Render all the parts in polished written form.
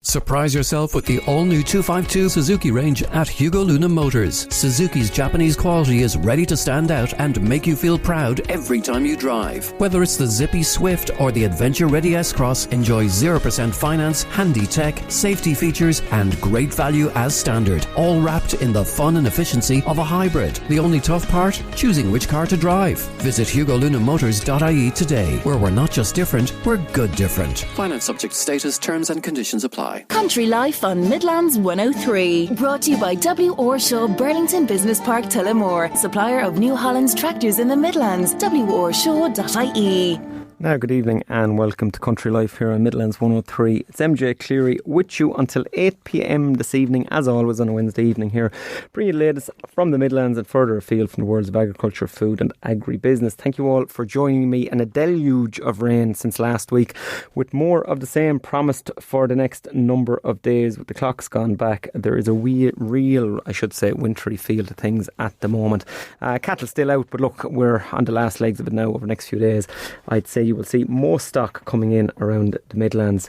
Surprise yourself with the all-new 252 Suzuki range at Hugo Luna Motors. Suzuki's Japanese quality is ready to stand out and make you feel proud every time you drive. Whether it's the zippy Swift or the adventure-ready S-Cross, enjoy 0% finance, handy tech, safety features and great value as standard. All wrapped in the fun and efficiency of a hybrid. The only tough part? Choosing which car to drive. Visit HugoLunaMotors.ie today, where we're not just different, we're good different. Finance subject to status, terms and conditions apply. Country Life on Midlands 103. Brought to you by W. Orshaw, Burlington Business Park, Tullamore. Supplier of New Holland's tractors in the Midlands. worshaw.ie. Now, good evening and welcome to Country Life here on Midlands 103. It's MJ Clery with you until 8 p.m. this evening, as always on a Wednesday evening here. Bringing you the latest from the Midlands and further afield from the worlds of agriculture, food and agri-business. Thank you all for joining me in a deluge of rain since last week, with more of the same promised for the next number of days. With the clocks gone back, there is a real, I should say, wintry feel to things at the moment. Cattle still out, but look, we're on the last legs of it now over the next few days. I'd say you will see more stock coming in around the Midlands.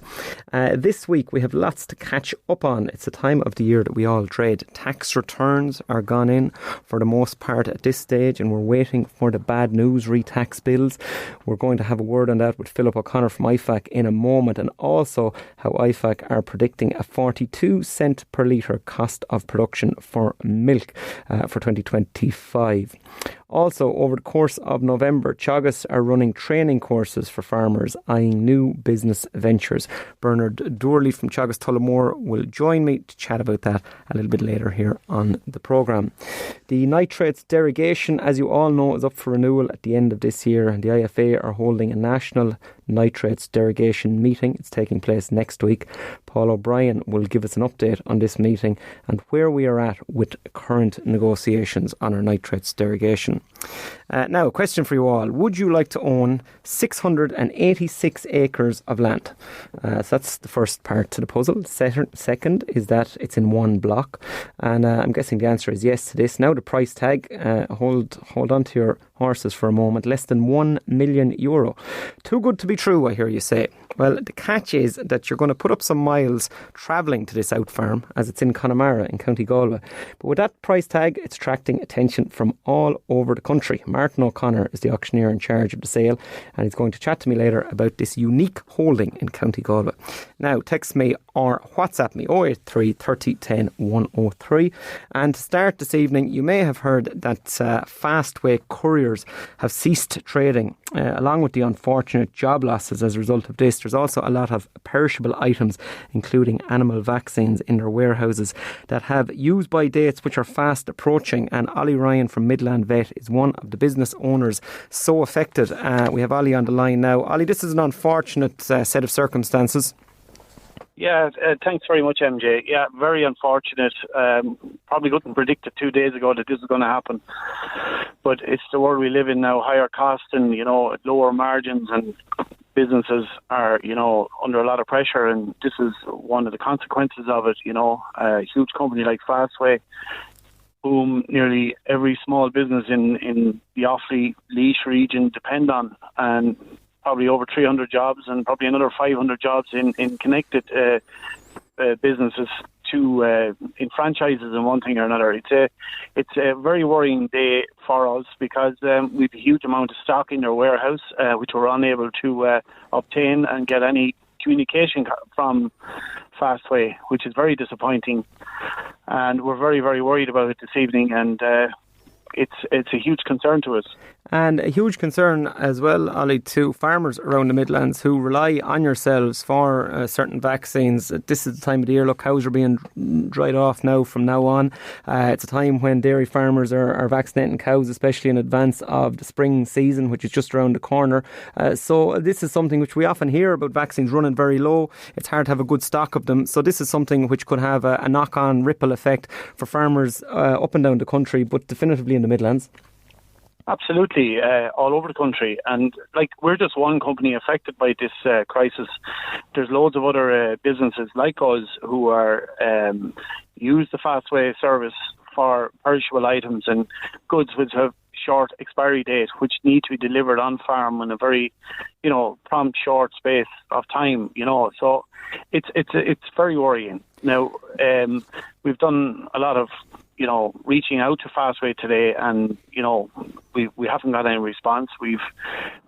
This week we have lots to catch up on. It's a time of the year that we all dread. Tax returns are gone in for the most part at this stage, and we're waiting for the bad news re-tax bills. We're going to have a word on that with Philip O'Connor from IFAC in a moment, and also how IFAC are predicting a 42 cent per litre cost of production for milk for 2025. Also, over the course of November, Teagasc are running training courses for farmers eyeing new business ventures. Bernard Doorley from Teagasc Tullamore will join me to chat about that a little bit later here on the programme. The nitrates derogation, as you all know, is up for renewal at the end of this year, and the IFA are holding a national nitrates derogation meeting. It's taking place next week. Paul O'Brien will give us an update on this meeting and where we are at with current negotiations on our nitrates derogation. Now, a question for you all. Would you like to own 686 acres of land? So that's the first part to the puzzle. Second is that it's in one block. And I'm guessing the answer is yes to this. Now the price tag, hold on to your horses for a moment, less than €1 million. Too good to be true, I hear you say. Well, the catch is that you're going to put up some miles travelling to this out farm, as it's in Connemara in County Galway. But with that price tag, it's attracting attention from all over the country. Martin O'Connor is the auctioneer in charge of the sale, and he's going to chat to me later about this unique holding in County Galway. Now, text me or WhatsApp me 083 30 10 103. And to start this evening, you may have heard that Fastway couriers have ceased trading, along with the unfortunate job losses as a result of this. There's also a lot of perishable items, including animal vaccines, in their warehouses that have use-by dates which are fast approaching. And Ollie Ryan from Midland Vet is one of the business owners so affected. We have Ollie on the line now. Ollie, this is an unfortunate set of circumstances. Yeah, thanks very much, MJ. Yeah, very unfortunate. Probably couldn't predict it 2 days ago that this is going to happen. But it's the world we live in now, higher costs and, lower margins, and businesses are, under a lot of pressure, and this is one of the consequences of it. A huge company like Fastway, whom nearly every small business in the Offaly, Laois region depend on, and probably over 300 jobs and probably another 500 jobs in connected businesses to in franchises and one thing or another. It's a very worrying day for us because we've a huge amount of stock in their warehouse which we're unable to obtain and get any communication from Fastway, which is very disappointing, and we're very, very worried about it this evening, and it's a huge concern to us. And a huge concern as well, Ollie, to farmers around the Midlands who rely on yourselves for certain vaccines. This is the time of the year, look, cows are being dried off now from now on. It's a time when dairy farmers are vaccinating cows, especially in advance of the spring season, which is just around the corner. So this is something which we often hear about, vaccines running very low. It's hard to have a good stock of them. So this is something which could have a knock-on ripple effect for farmers up and down the country, but definitively in the Midlands. Absolutely, all over the country. And we're just one company affected by this crisis. There's loads of other businesses like us who are use the Fastway service for perishable items and goods which have short expiry date, which need to be delivered on farm in a very, prompt, short space of time. So it's very worrying. Now, we've done a lot of reaching out to Fastway today, and we haven't got any response. We've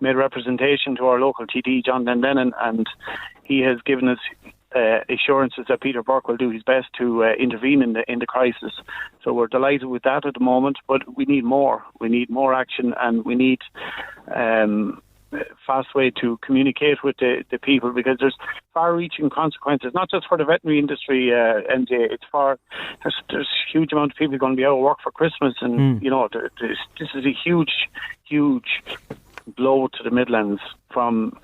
made representation to our local TD, John Dendenan, and he has given us assurances that Peter Burke will do his best to intervene in the crisis. So we're delighted with that at the moment, but we need more. We need more action, and we need Fastway to communicate with the people, because there's far-reaching consequences, not just for the veterinary industry, MJ. There's a huge amount of people going to be out of work for Christmas, and this is a huge blow to the Midlands, from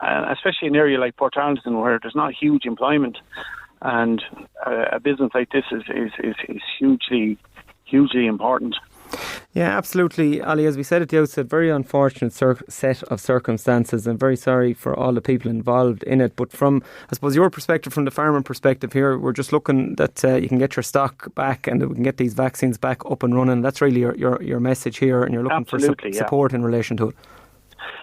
especially an area like Portarlington, where there's not huge employment, and a business like this is hugely important. Yeah, absolutely, Ali. As we said at the outset, very unfortunate set of circumstances, and very sorry for all the people involved in it. But from, I suppose, your perspective, from the farmer perspective here, we're just looking that you can get your stock back and that we can get these vaccines back up and running. That's really your message here, and you're looking for support in relation to it.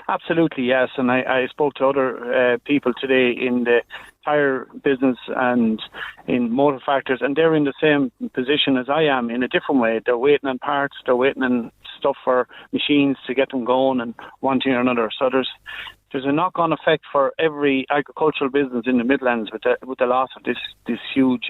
Absolutely, yes. And I spoke to other people today in the tyre business and in motor factors, and they're in the same position as I am, in a different way. They're waiting on parts, they're waiting on stuff for machines to get them going, and one thing or another. So there's a knock-on effect for every agricultural business in the Midlands with the loss of this huge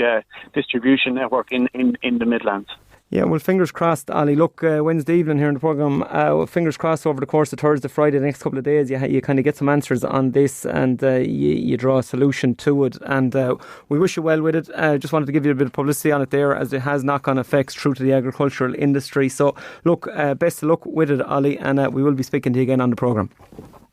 distribution network in the Midlands. Yeah, well, fingers crossed, Ali. Look, Wednesday evening here in the programme, fingers crossed over the course of Thursday, Friday, the next couple of days, you kind of get some answers on this, and you draw a solution to it. And we wish you well with it. Just wanted to give you a bit of publicity on it there, as it has knock-on effects through to the agricultural industry. So, look, best of luck with it, Ali, and we will be speaking to you again on the programme.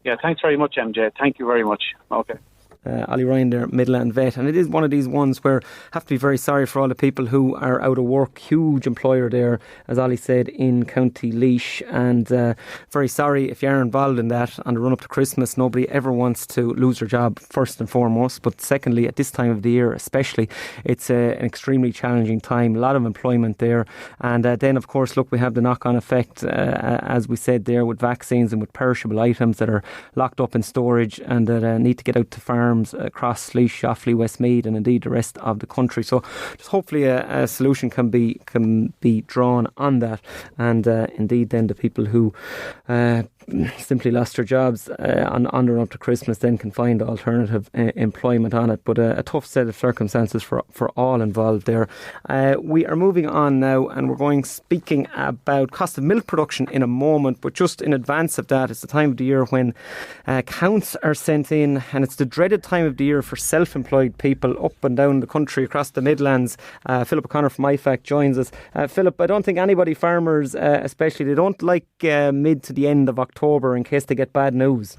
Yeah, thanks very much, MJ. Thank you very much. Okay. Ali Ryan there, Midland vet, and it is one of these ones where I have to be very sorry for all the people who are out of work. Huge employer there, as Ali said, in County Laois, and very sorry if you are involved in that on the run up to Christmas. Nobody ever wants to lose their job, first and foremost, but secondly, at this time of the year especially, it's an extremely challenging time. A lot of employment there, and then of course, look, we have the knock-on effect, as we said there, with vaccines and with perishable items that are locked up in storage and that need to get out to farms across Laois, Offaly, Westmeath, and indeed the rest of the country. So just hopefully a solution can be drawn on that, and indeed then the people who simply lost their jobs on the run up to Christmas then can find alternative employment on it. But a tough set of circumstances for all involved there. We are moving on now, and we're speaking about cost of milk production in a moment, but just in advance of that, it's the time of the year when counts are sent in, and it's the dreaded time of the year for self-employed people up and down the country, across the Midlands. Philip O'Connor from IFAC joins us. Philip, I don't think anybody, farmers especially, they don't like mid to the end of October in case they get bad news.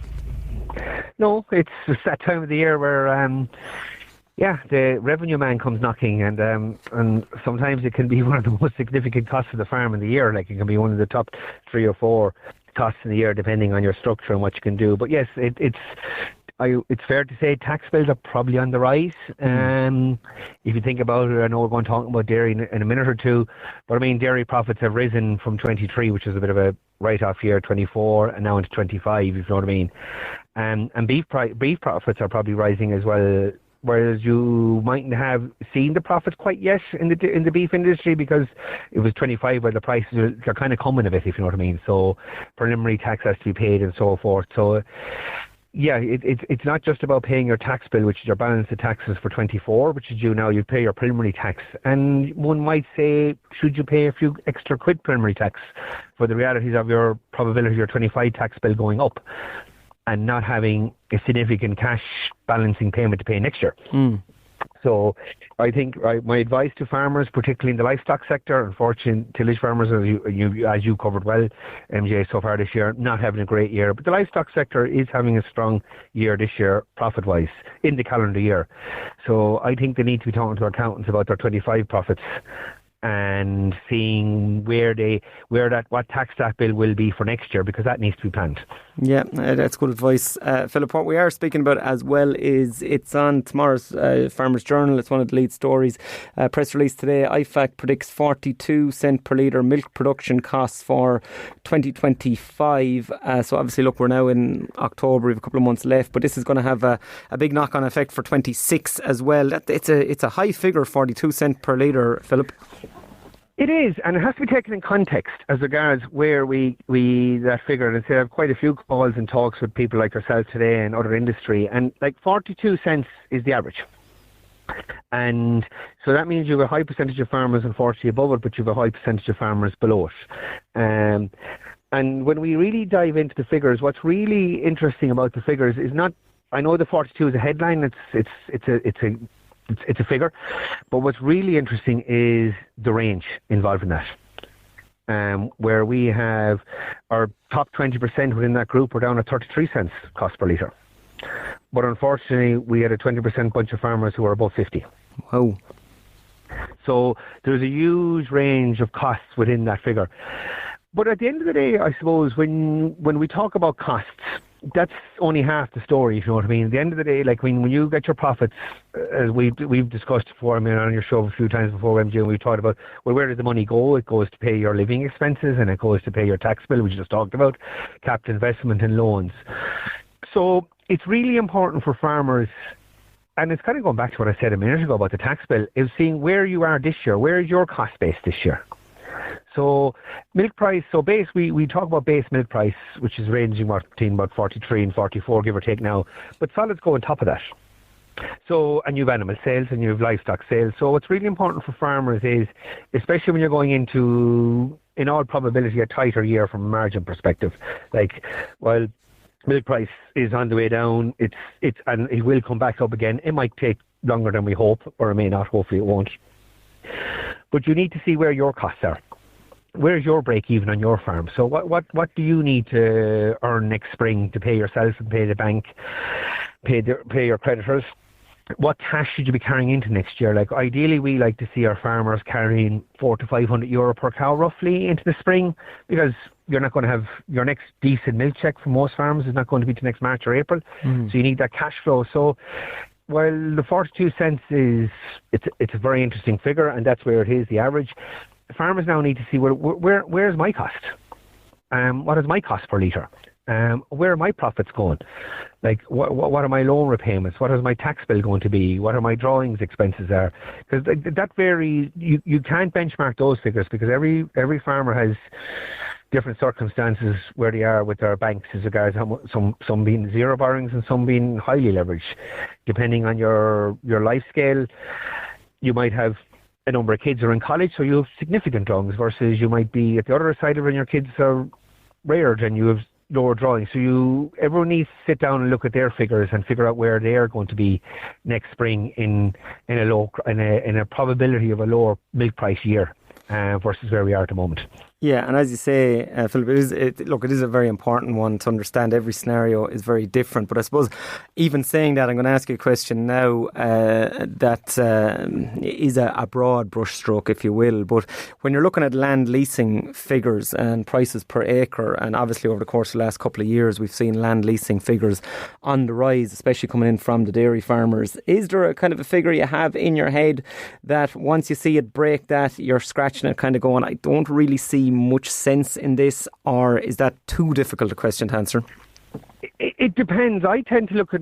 No, it's that time of the year where the revenue man comes knocking, and sometimes it can be one of the most significant costs of the farm in the year. Like, it can be one of the top 3 or 4 costs in the year, depending on your structure and what you can do. But yes, it's fair to say tax bills are probably on the rise. If you think about it, I know we're going to talk about dairy in a minute or two, but I mean, dairy profits have risen from 23, which is a bit of a write-off year, 24, and now into 25, if you know what I mean. And beef profits are probably rising as well, whereas you mightn't have seen the profits quite yet in the beef industry, because it was 25 where the prices are kind of coming a bit, if you know what I mean. So preliminary tax has to be paid and so forth. So yeah, it's not just about paying your tax bill, which is your balance of taxes for 24, which is due now. You pay your preliminary tax, and one might say, should you pay a few extra quid preliminary tax for the realities of your probability of your 25 tax bill going up and not having a significant cash balancing payment to pay next year? So I think my advice to farmers, particularly in the livestock sector, unfortunately, tillage farmers, as you covered well, MJ, so far this year, not having a great year. But the livestock sector is having a strong year this year, profit-wise, in the calendar year. So I think they need to be talking to accountants about their 25 profits and seeing what tax that bill will be for next year, because that needs to be planned. Yeah, that's good advice. Philip, what we are speaking about as well is it's on tomorrow's Farmers Journal. It's one of the lead stories. Press release today, IFAC predicts 42 cent per litre milk production costs for 2025. So obviously, look, we're now in October, we have a couple of months left, but this is going to have a big knock-on effect for 26 as well. It's a high figure, 42 cent per litre, Philip. It is, and it has to be taken in context as regards where we that figure. And I have quite a few calls and talks with people like yourself today and other industry, and like 42 cents is the average. And so that means you have a high percentage of farmers, unfortunately, above it, but you have a high percentage of farmers below it. And when we really dive into the figures, what's really interesting about the figures is not, I know the 42 is a headline, it's a figure, but what's really interesting is the range involved in that. Where we have our top 20% within that group, we're down at 33 cents cost per litre. But unfortunately, we had a 20% bunch of farmers who are above 50. Wow. So there's a huge range of costs within that figure. But at the end of the day, I suppose, when we talk about costs, that's only half the story, if you know what I mean. At the end of the day, like when you get your profits, as we've discussed before, I mean, on your show a few times before, MJ, and we've talked about, well, where does the money go? It goes to pay your living expenses, and it goes to pay your tax bill, which we just talked about, capital investment and loans. So it's really important for farmers, and it's kind of going back to what I said a minute ago about the tax bill, is seeing where you are this year. Where is your cost base this year? So milk price, so base, we talk about base milk price, which is ranging between about 43 and 44, give or take now, but solids go on top of that. So, and you have animal sales and you have livestock sales. So what's really important for farmers is, especially when you're going into, in all probability, a tighter year from a margin perspective, like, while milk price is on the way down, and it will come back up again. It might take longer than we hope, or it may not, hopefully it won't. But you need to see where your costs are. Where's your break even on your farm? So what do you need to earn next spring to pay yourself and pay the bank, pay your creditors? What cash should you be carrying into next year? Like, ideally, we like to see our farmers carrying €400 to €500 per cow roughly into the spring, because you're not going to have your next decent milk check for most farms is not going to be to next March or April. So you need that cash flow. So while the 42 cents it's a very interesting figure, and that's where it is, the average, farmers now need to see where's my cost? What is my cost per litre? Where are my profits going? Like, what are my loan repayments? What is my tax bill going to be? What are my drawings expenses are? Because that varies. You can't benchmark those figures, because every farmer has different circumstances where they are with their banks as regards some being zero borrowings and some being highly leveraged. Depending on your life scale, you might have a number of kids are in college, so you have significant drawings, versus you might be at the other side of it and your kids are reared and you have lower drawings. So everyone needs to sit down and look at their figures and figure out where they are going to be next spring in a probability of a lower milk price year versus where we are at the moment. Yeah, and as you say, Philip, it is a very important one to understand. Every scenario is very different. But I suppose, even saying that, I'm going to ask you a question now that is a broad brushstroke, if you will. But when you're looking at land leasing figures and prices per acre, and obviously over the course of the last couple of years, we've seen land leasing figures on the rise, especially coming in from the dairy farmers. Is there a kind of a figure you have in your head that once you see it break that, you're scratching it, kind of going, I don't really see much sense in this, or is that too difficult a question to answer? It depends. I tend to look at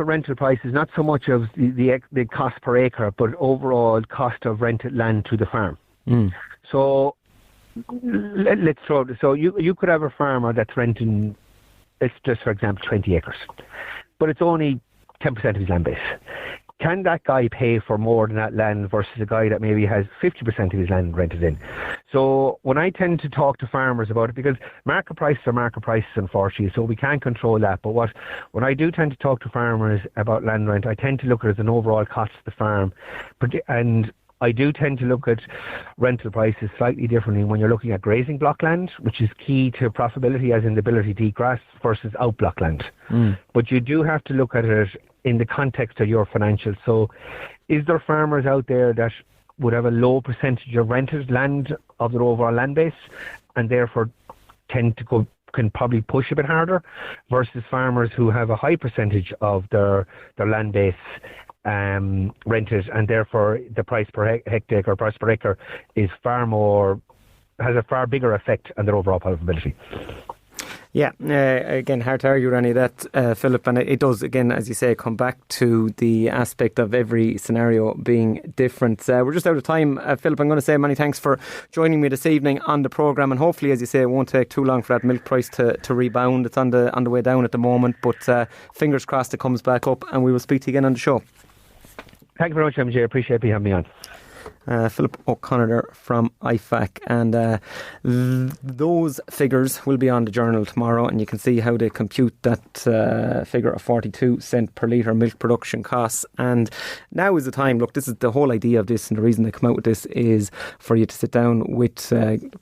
rental prices, not so much of the cost per acre, but overall cost of rented land to the farm. So let's throw this. So you could have a farmer that's renting, it's just for example 20 acres, but it's only 10% of his land base. Can that guy pay for more than that land versus a guy that maybe has 50% of his land rented in? So when I tend to talk to farmers about it, because market prices are market prices, unfortunately, so we can't control that. But when I do tend to talk to farmers about land rent, I tend to look at it as an overall cost to the farm. And I do tend to look at rental prices slightly differently when you're looking at grazing block land, which is key to profitability, as in the ability to eat grass, versus out block land. But you do have to look at it in the context of your financials. So is there farmers out there that would have a low percentage of rented land of their overall land base, and therefore can probably push a bit harder, versus farmers who have a high percentage of their land base rented, and therefore the price per hectare or price per acre is has a far bigger effect on their overall profitability. Yeah, again, hard to argue with any of that, Philip, and it does, again, as you say, come back to the aspect of every scenario being different. We're just out of time, Philip. I'm going to say many thanks for joining me this evening on the programme, and hopefully, as you say, it won't take too long for that milk price to rebound. It's on the way down at the moment, but fingers crossed it comes back up, and we will speak to you again on the show. Thank you very much, MJ. I appreciate you having me on. Philip O'Connor there from IFAC, and those figures will be on the Journal tomorrow, and you can see how they compute that figure of 42 cent per litre milk production costs. And now is the time. Look, this is the whole idea of this, and the reason they come out with this is for you to sit down with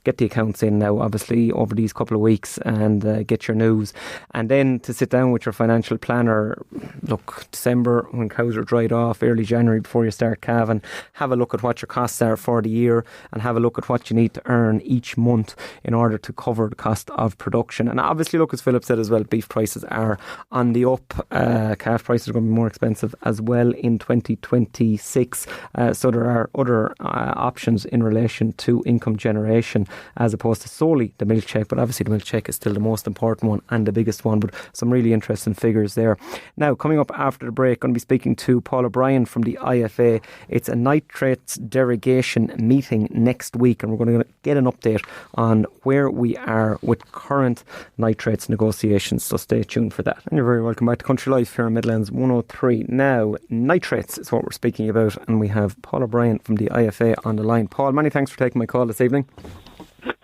get the accounts in now, obviously, over these couple of weeks, and get your news, and then to sit down with your financial planner. Look, December, when cows are dried off, early January, before you start calving, have a look at what your costs are for the year, and have a look at what you need to earn each month in order to cover the cost of production. And obviously, look, as Philip said as well, beef prices are on the up. Calf prices are going to be more expensive as well in 2026. So there are other options in relation to income generation as opposed to solely the milk check. But obviously the milk check is still the most important one and the biggest one, but some really interesting figures there. Now, coming up after the break, going to be speaking to Paul O'Brien from the IFA. It's a nitrates derogation meeting next week, and we're going to get an update on where we are with current nitrates negotiations, so stay tuned for that. And you're very welcome back to Country Life here in Midlands 103. Now, nitrates is what we're speaking about, and we have Paul O'Brien from the IFA on the line. Paul, many thanks for taking my call this evening.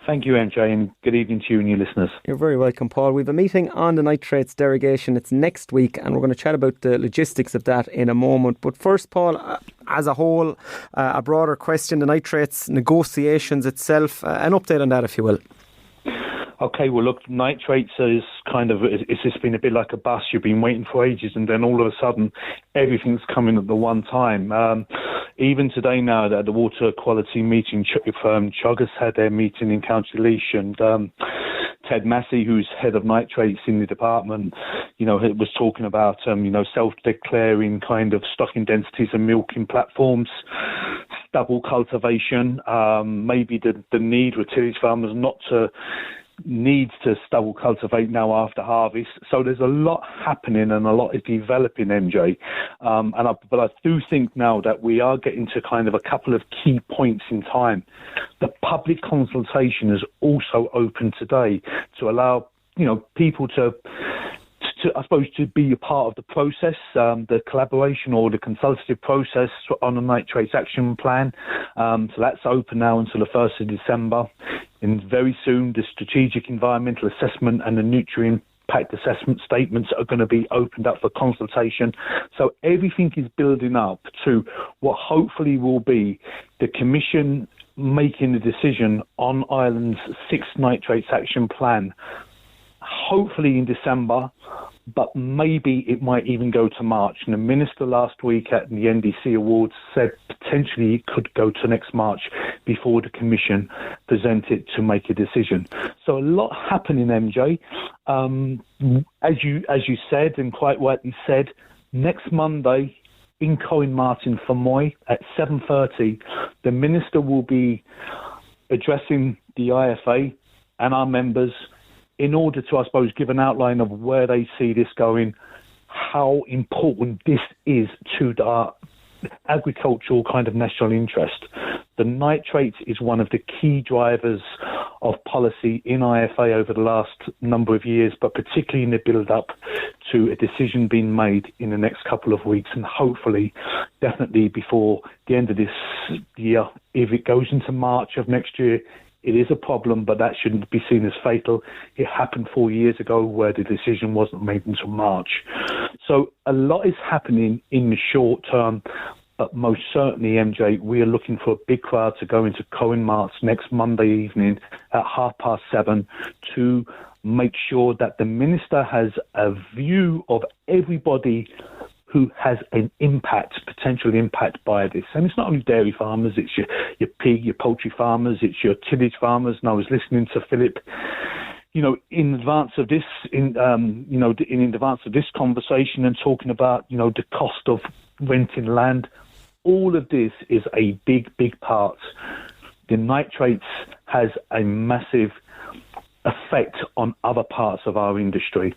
Thank you, MJ, and good evening to you and your listeners. You're very welcome, Paul. We have a meeting on the nitrates derogation. It's next week, and we're going to chat about the logistics of that in a moment. But first, Paul, as a whole, a broader question, the nitrates negotiations itself, an update on that, if you will. Okay, well, look, nitrates is it's just been a bit like a bus. You've been waiting for ages, and then all of a sudden, everything's coming at the one time. Even today now, that the water quality meeting, Chog has had their meeting in County Laois, and Ted Massey, who's head of nitrates in the department, was talking about, self-declaring kind of stocking densities and milking platforms, stubble cultivation, maybe the need with tillage farmers not to needs to stubble cultivate now after harvest. So there's a lot happening and a lot is developing, MJ. But I do think now that we are getting to kind of a couple of key points in time. The public consultation is also open today to allow people to I suppose, to be a part of the process, the collaboration or the consultative process on a nitrates action plan. So that's open now until the 1st of December. And very soon, the strategic environmental assessment and the nutrient impact assessment statements are going to be opened up for consultation. So everything is building up to what hopefully will be the Commission making the decision on Ireland's 6th nitrates action plan, hopefully in December, but maybe it might even go to March. And the Minister last week at the NDC Awards said potentially it could go to next March before the Commission present it to make a decision. So a lot happening, MJ. As you said, and quite rightly said, next Monday in Cohen Martin for Moy at 7:30, the Minister will be addressing the IFA and our members in order to, I suppose, give an outline of where they see this going, how important this is to the agricultural kind of national interest. The nitrates is one of the key drivers of policy in IFA over the last number of years, but particularly in the build-up to a decision being made in the next couple of weeks, and hopefully, definitely before the end of this year. If it goes into March of next year, it is a problem, but that shouldn't be seen as fatal. It happened 4 years ago where the decision wasn't made until March. So a lot is happening in the short term, but most certainly, MJ, we are looking for a big crowd to go into Cohen Marts next Monday evening at 7:30 to make sure that the Minister has a view of everybody who has an potential impact by this. And it's not only dairy farmers, it's your pig, your poultry farmers, it's your tillage farmers. And I was listening to Philip, in advance of this, in advance of this conversation, and talking about, the cost of renting land. All of this is a big, big part. The nitrates has a massive effect on other parts of our industry.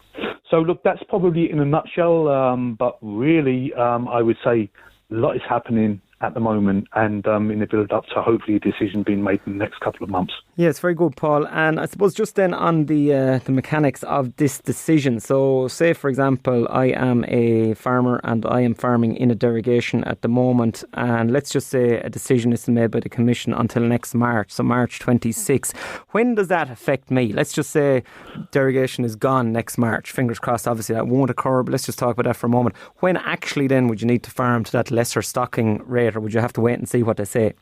So look, that's probably in a nutshell, but really I would say a lot is happening at the moment, and in the build-up to hopefully a decision being made in the next couple of months. Yeah, it's very good, Paul. And I suppose just then on the mechanics of this decision. So say, for example, I am a farmer and I am farming in a derogation at the moment, and let's just say a decision isn't made by the Commission until next March, so March 26. When does that affect me? Let's just say derogation is gone next March. Fingers crossed, obviously that won't occur, but let's just talk about that for a moment. When actually then would you need to farm to that lesser stocking rate, or would you have to wait and see what they say?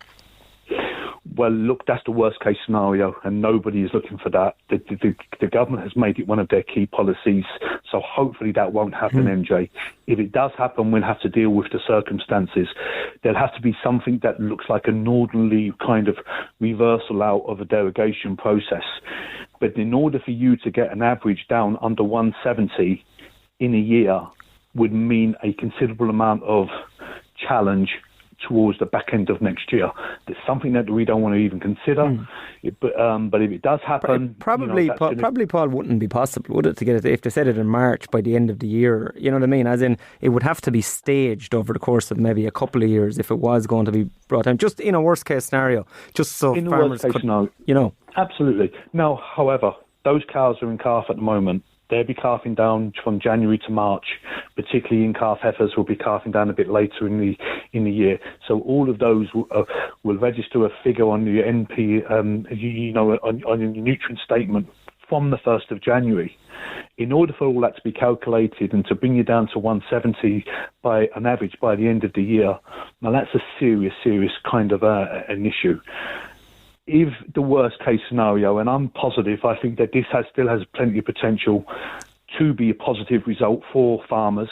Well, look, that's the worst case scenario, and nobody is looking for that. The government has made it one of their key policies, so hopefully that won't happen, MJ. If it does happen, we'll have to deal with the circumstances. There'll have to be something that looks like an orderly kind of reversal out of a derogation process. But in order for you to get an average down under 170 in a year would mean a considerable amount of challenge towards the back end of next year. There's something that we don't want to even consider. But if it does happen... Probably, Paul, wouldn't be possible, would it, to get it, if they said it in March by the end of the year? You know what I mean? As in, it would have to be staged over the course of maybe a couple of years if it was going to be brought in. Just in a worst case scenario, just so in farmers could... scenario, absolutely. Now, however, those cows are in calf at the moment. They'll be calving down from January to March, particularly in calf heifers will be calving down a bit later in the year. So all of those will register a figure on your NP, on your nutrient statement from the 1st of January. In order for all that to be calculated and to bring you down to 170 by an average by the end of the year, now that's a serious kind of an issue. If the worst case scenario, and I'm positive, I think that this still has plenty of potential to be a positive result for farmers.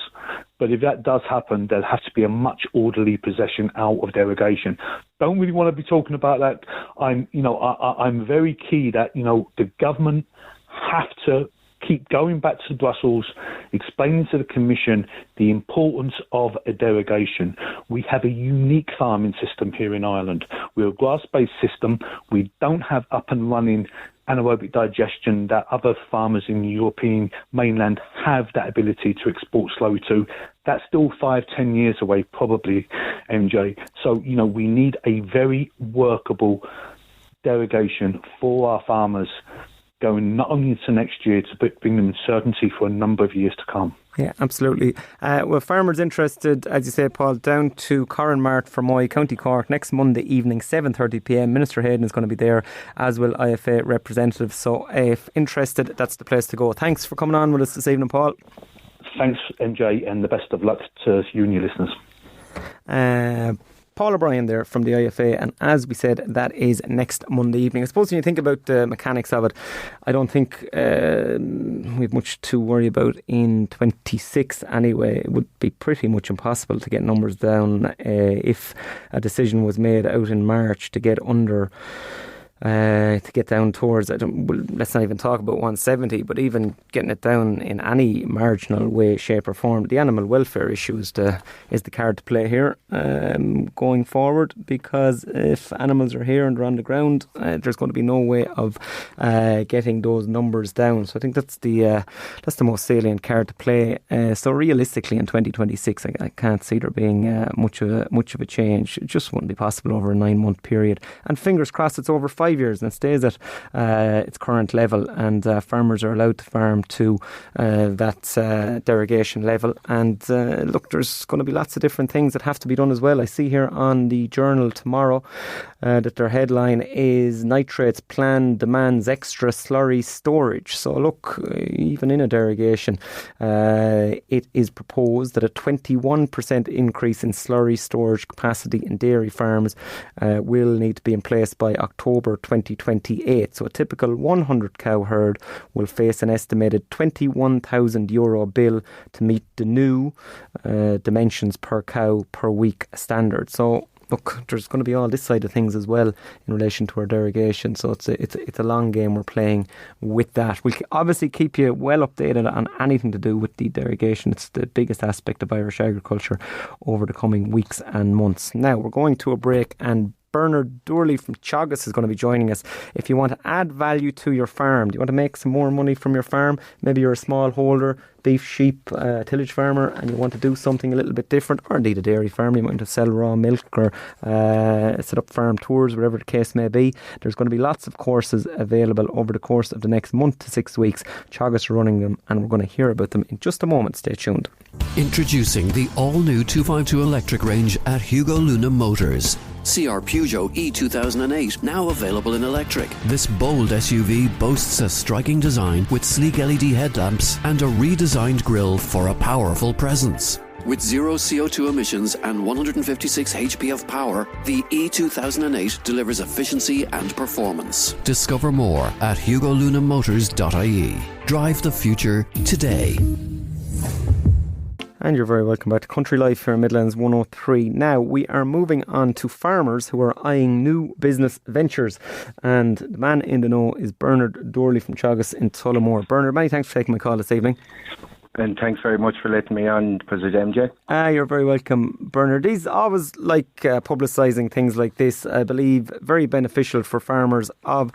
But if that does happen, there'll have to be a much orderly possession out of derogation. Don't really want to be talking about that. I'm very key that, the government have to keep going back to Brussels, explaining to the Commission the importance of a derogation. We have a unique farming system here in Ireland. We're a grass-based system. We don't have up and running anaerobic digestion that other farmers in the European mainland have that ability to export slowly to. That's still 5-10 years away, probably, MJ. So, we need a very workable derogation for our farmers going not only into next year, to bring them certainty for a number of years to come. Yeah, absolutely. Well, farmers interested, as you say, Paul, down to Corranmart, Fermoy, County Cork, next Monday evening, 7:30pm. Minister Hayden is going to be there, as will IFA representatives. So if interested, that's the place to go. Thanks for coming on with us this evening, Paul. Thanks, MJ, and the best of luck to you and your listeners. Paul O'Brien there from the IFA, and as we said, that is next Monday evening. I suppose when you think about the mechanics of it, I don't think we've much to worry about in 26 anyway. It would be pretty much impossible to get numbers down if a decision was made out in March to get under to get down towards, let's not even talk about 170, but even getting it down in any marginal way, shape or form. The animal welfare issue is the card to play here going forward, because if animals are here and they're on the ground, there's going to be no way of getting those numbers down. So I think that's the most salient card to play. So realistically in 2026, I can't see there being much of a change. It just wouldn't be possible over a 9-month period. And fingers crossed it's over 5 years and it stays at its current level, and farmers are allowed to farm to that derogation level. And look, there's going to be lots of different things that have to be done as well. I see here on the Journal tomorrow that their headline is Nitrates Plan Demands Extra Slurry Storage. So look, even in a derogation, it is proposed that a 21% increase in slurry storage capacity in dairy farms will need to be in place by October 2028. So a typical 100 cow herd will face an estimated €21,000 bill to meet the new dimensions per cow per week standard. So look, there's going to be all this side of things as well in relation to our derogation. So it's a long game we're playing with that. We'll obviously keep you well updated on anything to do with the derogation. It's the biggest aspect of Irish agriculture over the coming weeks and months. Now we're going to a break, and Bernard Doorley from Teagasc is going to be joining us. If you want to add value to your farm, do you want to make some more money from your farm? Maybe you're a small holder, beef, sheep, tillage farmer, and you want to do something a little bit different, or indeed a dairy farm. You want to sell raw milk or set up farm tours, whatever the case may be. There's going to be lots of courses available over the course of the next month to 6 weeks. Teagasc are running them, and we're going to hear about them in just a moment. Stay tuned. Introducing the all-new 252 electric range at Hugo Luna Motors. See our Peugeot E2008, now available in electric. This bold SUV boasts a striking design with sleek LED headlamps and a redesigned grille for a powerful presence. With zero CO2 emissions and 156 HP of power, the E2008 delivers efficiency and performance. Discover more at hugolunamotors.ie. Drive the future today. And you're very welcome back to Country Life here in Midlands 103. Now we are moving on to farmers who are eyeing new business ventures. And the man in the know is Bernard Doorley from Teagasc in Tullamore. Bernard, many thanks for taking my call this evening. And thanks very much for letting me on, President MJ. You're very welcome, Bernard. These always like publicising things like this, I believe, very beneficial for farmers of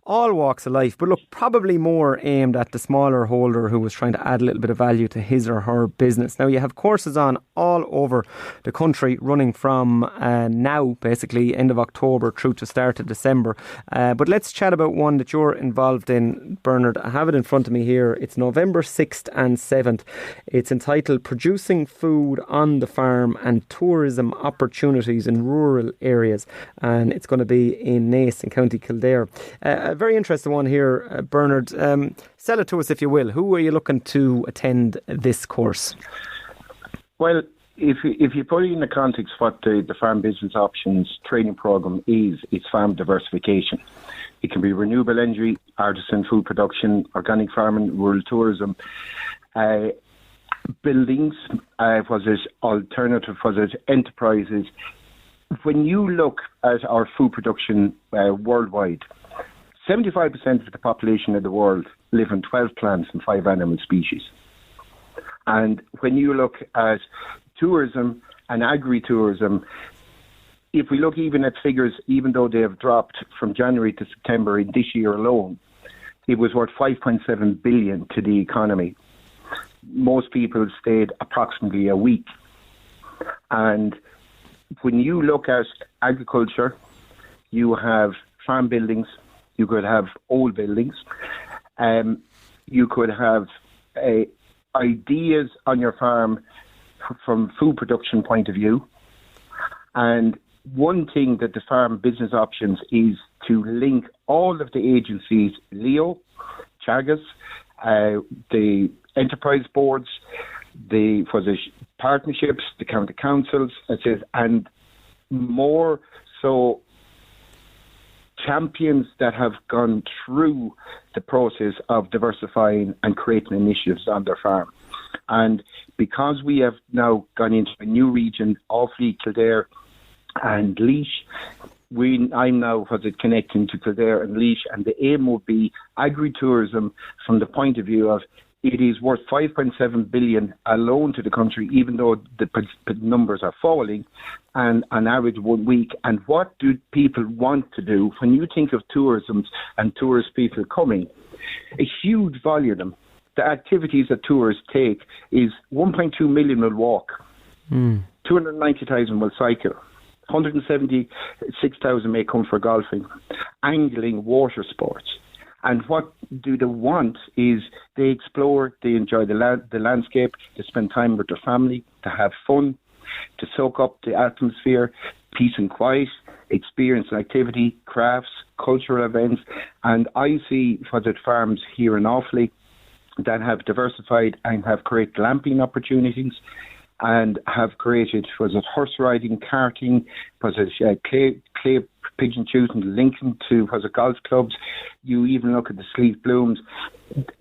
all walks of life, but look, probably more aimed at the smaller holder who was trying to add a little bit of value to his or her business. Now, you have courses on all over the country running from now, basically, end of October through to start of December. But let's chat about one that you're involved in, Bernard. I have it in front of me here. It's November 6th and 7th. It's entitled Producing Food on the Farm and Tourism Opportunities in Rural Areas, and it's going to be in Naas in County Kildare. A very interesting one here, Bernard. Sell it to us if you will. Who are you looking to attend this course? Well, if you put it in the context of what the Farm Business Options training programme is, it's farm diversification. It can be renewable energy, artisan food production, organic farming, rural tourism, buildings, was it alternative, was it enterprises. When you look at our food production worldwide, 75% of the population of the world live on 12 plants and 5 animal species. And when you look at tourism and agri-tourism, if we look even at figures, even though they have dropped from January to September in this year alone, it was worth 5.7 billion to the economy. Most people stayed approximately a week. And when you look at agriculture, you have farm buildings, you could have old buildings, you could have ideas on your farm from food production point of view. And one thing that the Farm Business Options is to link all of the agencies, Leo, Teagasc, the enterprise boards, the partnerships, the county councils, and more so champions that have gone through the process of diversifying and creating initiatives on their farm. And because we have now gone into a new region, Offaly, Kildare and Laois, I'm now connecting to Kildare and Laois, and the aim will be agri-tourism from the point of view of it is worth 5.7 billion alone to the country, even though the numbers are falling, and on average 1 week. And what do people want to do? When you think of tourism and tourist people coming, a huge volume, the activities that tourists take is 1.2 million will walk, 290,000 will cycle, 176,000 may come for golfing, angling, water sports. And what do they want is they explore, they enjoy the landscape, they spend time with their family, to have fun, to soak up the atmosphere, peace and quiet, experience and activity, crafts, cultural events. And I see farms here in Offaly that have diversified and have created glamping opportunities, and have created, was it horse riding, karting, was it clay pigeon shooting, linking to, was it golf clubs? You even look at the Sleeve Blooms.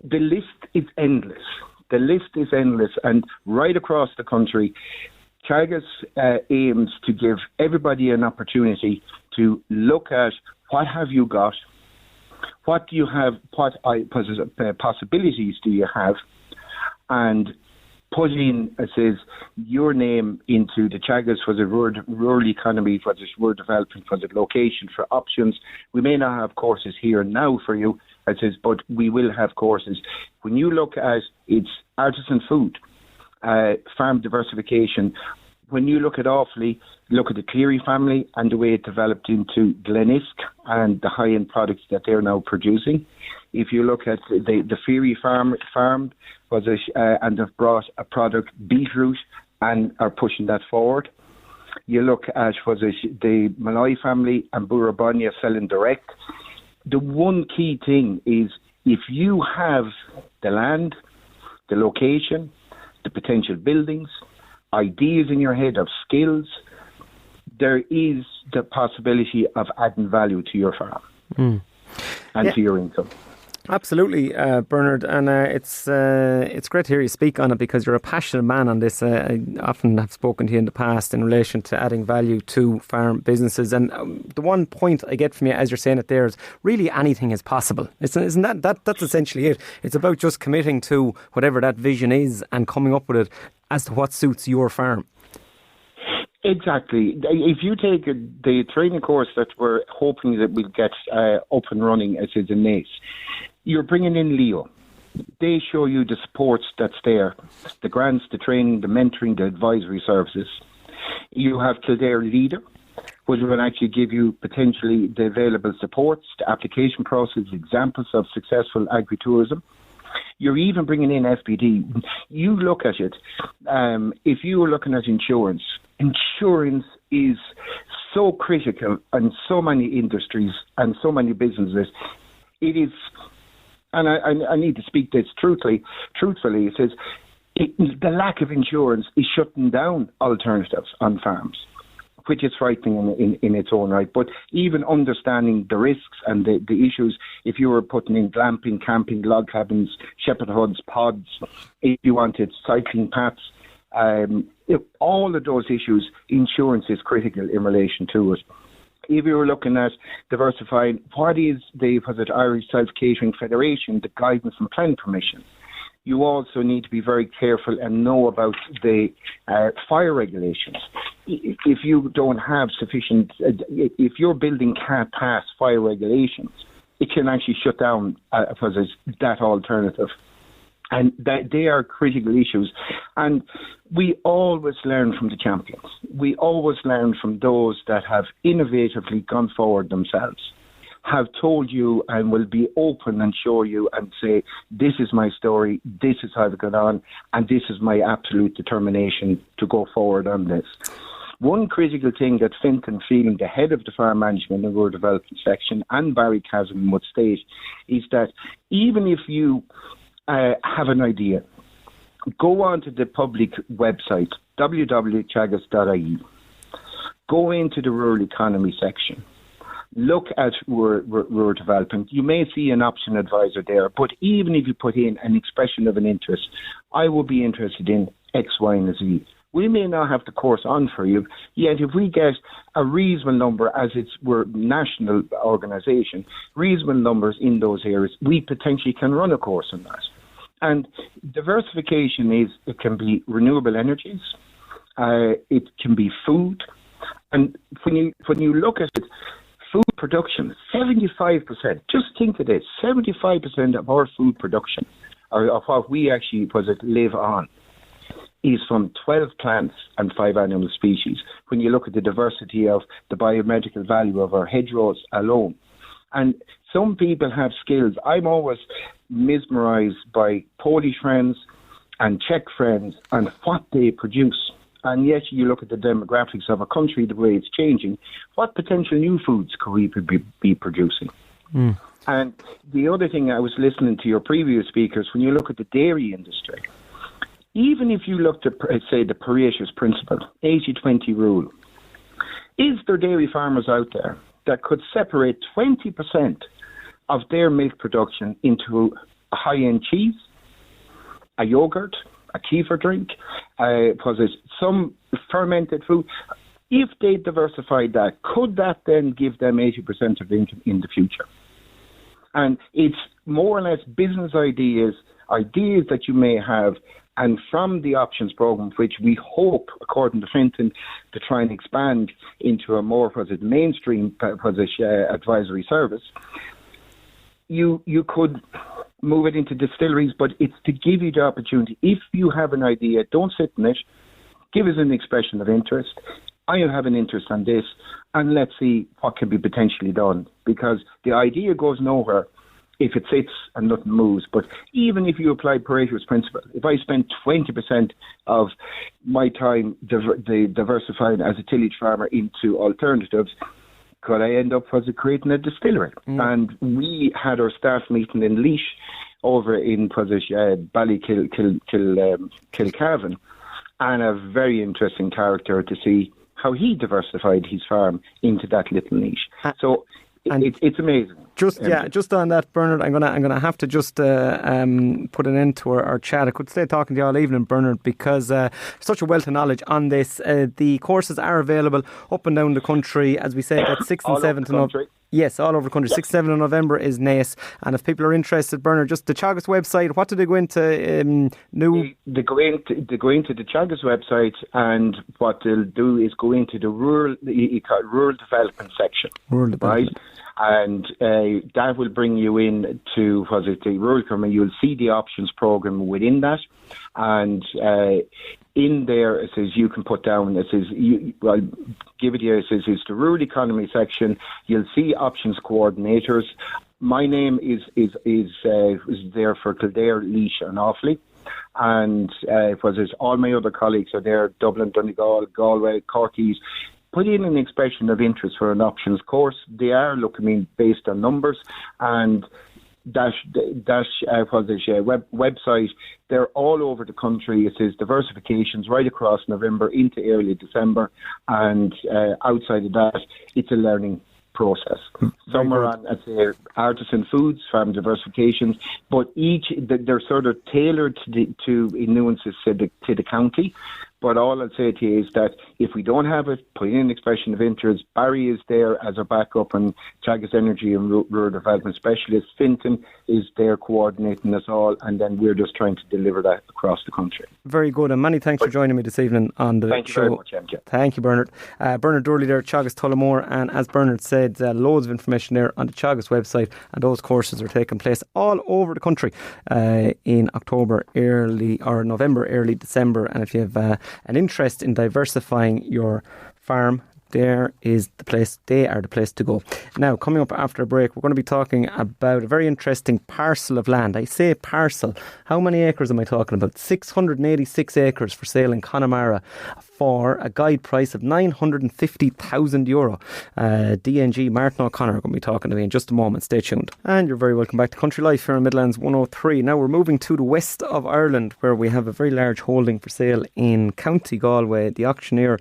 The list is endless. The list is endless, and right across the country, Teagasc aims to give everybody an opportunity to look at what have you got, what do you have, what possibilities do you have, and put in, it says, your name into the Teagasc for the rural economy, for the rural development, for the location, for options. We may not have courses here now for you, it says, but we will have courses. When you look at its artisan food, farm diversification, when you look at Offaly, look at the Clery family and the way it developed into Glenisk and the high-end products that they're now producing. If you look at the Feary farm and they've brought a product, beetroot, and are pushing that forward. You look at the Malloy family and Burrabonia selling direct. The one key thing is if you have the land, the location, the potential buildings, ideas in your head of skills, there is the possibility of adding value to your farm and to your income. Absolutely, Bernard, and it's great to hear you speak on it because you're a passionate man on this. I often have spoken to you in the past in relation to adding value to farm businesses, and the one point I get from you as you're saying it there is really anything is possible. Isn't that's essentially it? It's about just committing to whatever that vision is and coming up with it as to what suits your farm. Exactly. If you take the training course that we're hoping that we'll get up and running as is in Naas, you're bringing in Leo. They show you the supports that's there, the grants, the training, the mentoring, the advisory services. You have Kildare Leader, which will actually give you potentially the available supports, the application process, examples of successful agritourism. You're even bringing in FBD. You look at it, if you were looking at insurance is so critical in so many industries and so many businesses. It is, and I need to speak this truthfully, it says the lack of insurance is shutting down alternatives on farms, which is frightening in its own right. But even understanding the risks and the issues, if you were putting in glamping, camping, log cabins, shepherd huts, pods, if you wanted cycling paths, all of those issues, insurance is critical in relation to it. If you were looking at diversifying, what is the Irish Self-Catering Federation, the guidance and planning permission? You also need to be very careful and know about the fire regulations. If you don't have sufficient, if your building can't pass fire regulations, it can actually shut down that alternative. And that they are critical issues. And we always learn from the champions. We always learn from those that have innovatively gone forward themselves, have told you and will be open and show you and say, this is my story, this is how I've gone on, and this is my absolute determination to go forward on this. One critical thing that Fintan Phelan, the head of the Farm Management and Rural Development section, and Barry Casman would state, is that even if you have an idea, go on to the public website, www.teagasc.ie. Go into the rural economy section. Look at rural development. You may see an option advisor there, but even if you put in an expression of an interest, I will be interested in X, Y, and Z. We may not have the course on for you, yet if we get a reasonable number, as we're a national organisation, reasonable numbers in those areas, we potentially can run a course on that. And diversification it can be renewable energies, it can be food, and when you look at it, food production, 75%, just think of this, 75% of our food production, or of what we actually live on, is from 12 plants and 5 animal species, when you look at the diversity of the biomedical value of our hedgerows alone. And some people have skills. I'm always mesmerised by Polish friends and Czech friends and what they produce. And yet you look at the demographics of a country, the way it's changing, what potential new foods could we be producing? And the other thing, I was listening to your previous speakers, when you look at the dairy industry, even if you looked at, say, the Pareta's principle, 80-20 rule, is there dairy farmers out there that could separate 20% of their milk production into a high-end cheese, a yogurt, a kefir drink, some fermented food? If they diversified that, could that then give them 80% of income in the future? And it's more or less business ideas that you may have, and from the options program, which we hope, according to Fintan, to try and expand into a more mainstream advisory service, you could move it into distilleries, but it's to give you the opportunity. If you have an idea, don't sit in it, give us an expression of interest. I have an interest on this, and let's see what can be potentially done, because the idea goes nowhere if it sits and nothing moves. But even if you apply Pareta's principle, if I spend 20% of my time diversifying as a tillage farmer into alternatives, could I end up creating a distillery? And we had our staff meeting in Laois over in Ballykilcavan, and a very interesting character to see how he diversified his farm into that little niche. So it's amazing. Just on that, Bernard, I'm gonna have to just put an end to our chat. I could stay talking to you all evening, Bernard, because such a wealth of knowledge on this. The courses are available up and down the country, as we say. That's 6th and 7th of November. Yes, all over the country. 6th, 7th of November is NACE. And if people are interested, Bernard, just the Teagasc website, what do they go into They go into the Teagasc website, and what they'll do is go into the rural development section. Rural development. Right? And that will bring you in to, the rural economy. You'll see the options program within that. And in there, it says you can put down, it says, I'll give it here, it says it's the rural economy section. You'll see options coordinators. My name is there for Kildare, Laois and Offaly. And all my other colleagues are there, Dublin, Donegal, Galway, Cork East. Put in an expression of interest for an options course. They are looking based on numbers, and website. They're all over the country. It says diversifications right across November into early December, and outside of that, it's a learning process. Some are on, I'd say, artisan foods, farm diversifications, but they're sort of tailored to nuances to the county. But all I'll say to you is that if we don't have it, put in an expression of interest. Barry is there as a backup, and Teagasc Energy and Rural Development Specialist. Fintan is there coordinating us all, and then we're just trying to deliver that across the country. Very good, and many thanks for joining me this evening on the show. Thank you very much, MJ. Thank you, Bernard. Bernard Durley there, Teagasc Tullamore, and as Bernard said, loads of information there on the Teagasc website, and those courses are taking place all over the country in November, early December, and if you have an interest in diversifying your farm, they are the place to go. Now, coming up after a break, we're going to be talking about a very interesting parcel of land. I say parcel. How many acres am I talking about? 686 acres for sale in Connemara for a guide price of €950,000. DNG Martin O'Connor are going to be talking to me in just a moment. Stay tuned. And you're very welcome back to Country Life here in Midlands 103. Now we're moving to the west of Ireland, where we have a very large holding for sale in County Galway. The auctioneer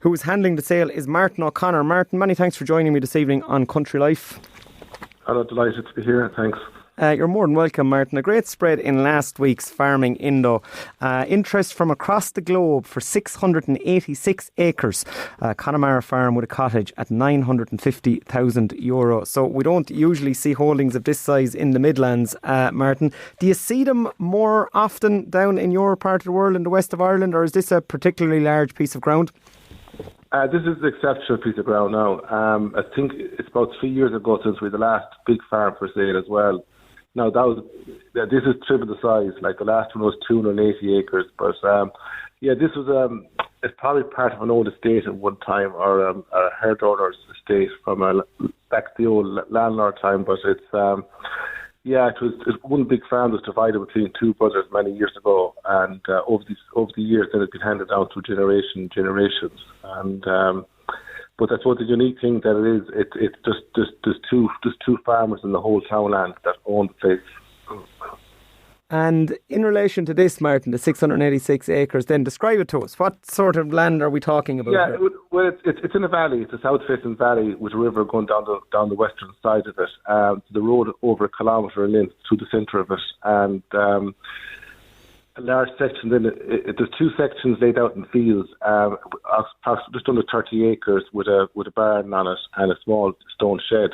who is handling the sale is Martin O'Connor. Martin, many thanks for joining me this evening on Country Life. Hello, delighted to be here. Thanks. You're more than welcome, Martin. A great spread in last week's Farming Indo. Interest from across the globe for 686 acres. Connemara farm with a cottage at €950,000. So we don't usually see holdings of this size in the Midlands, Martin. Do you see them more often down in your part of the world, in the west of Ireland, or is this a particularly large piece of ground? This is an exceptional piece of ground now. I think it's about 3 years ago since we had the last big farm for sale as well. Now, this is triple the size. Like the last one was 280 acres. But this was it's probably part of an old estate at one time, or a hairdresser's estate from back to the old landlord time. But it's it was one big farm was divided between two brothers many years ago, and over the years, then it's been handed down through generations. And but that's what the unique thing that it is. It's just there's two farmers in the whole townland that own the place. And in relation to this, Martin, the 686 acres, then describe it to us. What sort of land are we talking about here? Well, it's in a valley. It's a south-facing valley with a river going down the western side of it. The road over 1 kilometre in length through the centre of it. And a large section, then there's 2 sections laid out in fields, just under 30 acres with a barn on it and a small stone shed.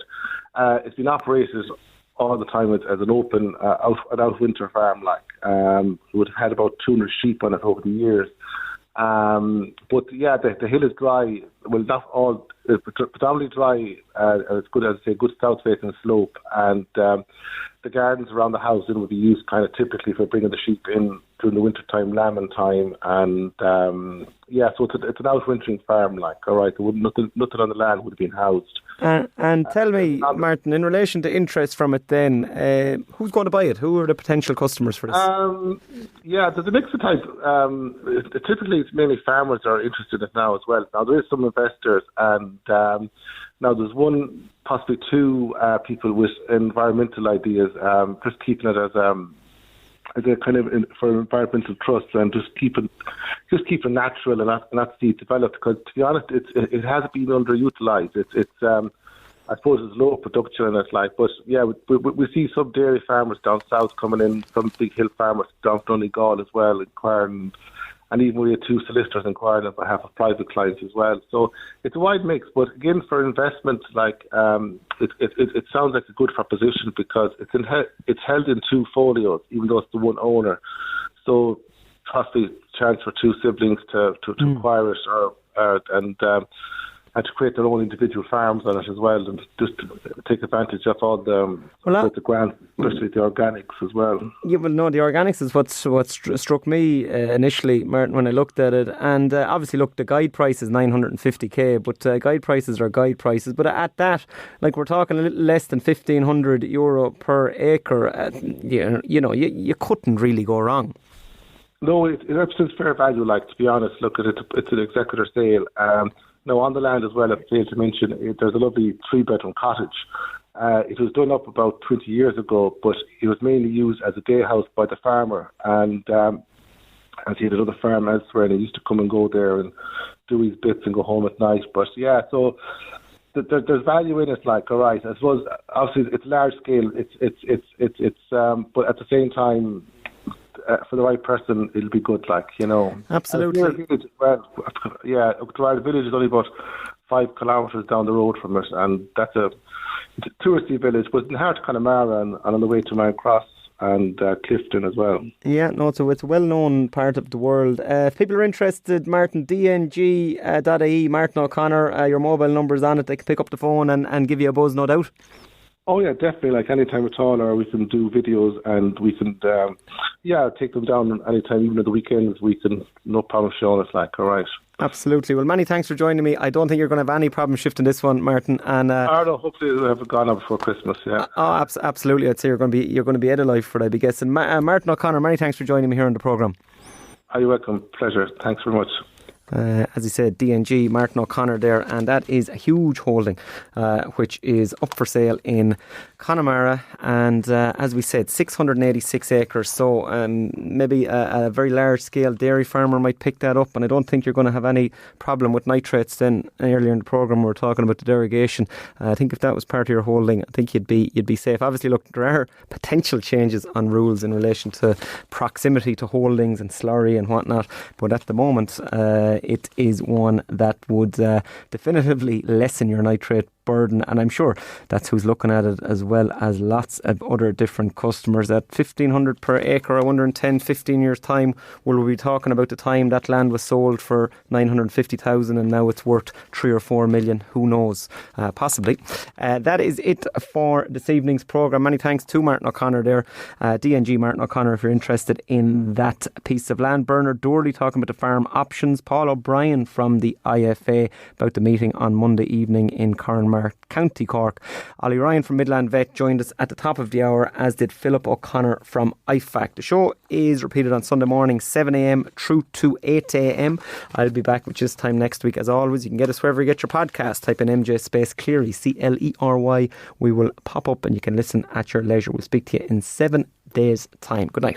It's been operated all the time as an open out winter farm. We've had about 200 sheep on it over the years. But yeah, the hill is dry. Well, not all, it's predominantly dry. It's good, as I say, good south-facing slope, and the gardens around the house then would be used kind of typically for bringing the sheep in during the winter time, lambing time, and so it's an out-wintering farm. All right, there would nothing on the land would have been housed. And tell me, Martin, in relation to interest from it, then who's going to buy it? Who are the potential customers for this? There's a mix of type. Typically, it's mainly farmers that are interested in it now as well. Now there is some investors, and now there's one, possibly 2 people with environmental ideas, just keeping it as a kind of for environmental trusts and just keep it natural and not see it develop. Because to be honest, it has been underutilized. It's I suppose it's low production and it's but yeah, we see some dairy farmers down south coming in, some big hill farmers down Donegal as well, inquiring. And even we had 2 solicitors inquiring on behalf of private clients as well. So it's a wide mix. But again, for investment, it sounds like a good proposition because it's held in 2 folios, even though it's the one owner. So possibly chance for 2 siblings to acquire it and to create their own individual farms on it as well, and just to take advantage of all the grants, especially the organics as well. Yeah, well, no, the organics is what struck me initially, Martin, when I looked at it. And obviously, look, the guide price is 950k, but guide prices are guide prices. But at that, we're talking a little less than €1,500 per acre. You couldn't really go wrong. No, it represents fair value. To be honest, look, it's an executor sale. Now, on the land as well, I failed to mention, there's a lovely 3-bedroom cottage. It was done up about 20 years ago, but it was mainly used as a day house by the farmer. And he had another farm elsewhere, and he used to come and go there and do his bits and go home at night. But yeah, so there's value in it. All right, I suppose obviously it's large scale. It's but at the same time, for the right person, it'll be good, Absolutely. The village is only about 5 kilometres down the road from it, and it's a touristy village, but in heart of Connemara and on the way to Mount Cross and Clifton as well. Yeah, no, so it's a well-known part of the world. If people are interested, Martin, dng.ie, Martin O'Connor, your mobile number's on it. They can pick up the phone and give you a buzz, no doubt. Oh yeah, definitely. Any time at all, or we can do videos and we can, take them down anytime, even at the weekends. We can, no problem showing us. All right. Absolutely. Well, many thanks for joining me. I don't think you're going to have any problem shifting this one, Martin. And hopefully it'll have gone out before Christmas. Yeah. Absolutely. I'd say you're going to be Ed alive for it, I'd be guessing. Martin O'Connor, many thanks for joining me here on the programme. You're welcome. Pleasure. Thanks very much. As he said, DNG, Martin O'Connor there, and that is a huge holding which is up for sale in Connemara, and as we said, 686 acres, so maybe a very large scale dairy farmer might pick that up, and I don't think you're going to have any problem with nitrates. Then earlier in the programme we were talking about the derogation. I think if that was part of your holding, I think you'd be safe. Obviously, look, there are potential changes on rules in relation to proximity to holdings and slurry and whatnot, but at the moment it is one that would definitively lessen your nitrate burden, and I'm sure that's who's looking at it, as well as lots of other different customers. At 1,500 per acre, I wonder in 10-15 years time will we be talking about the time that land was sold for 950,000 and now it's worth 3 or 4 million, who knows, possibly. That is it for this evening's programme. Many thanks to Martin O'Connor there, DNG Martin O'Connor, if you're interested in that piece of land. Bernard Doorley talking about the farm options. Paul O'Brien from the IFA about the meeting on Monday evening in Corranmore, County Cork. Ollie Ryan from Midland Vet joined us at the top of the hour, as did Philip O'Connor from IFAC. The show is repeated on Sunday morning 7am through to 8am. I'll be back with this time next week. As always, you can get us wherever you get your podcast. Type in MJ space Clery, Clery. We will pop up and you can listen at your leisure. We'll speak to you in 7 days time. Good night.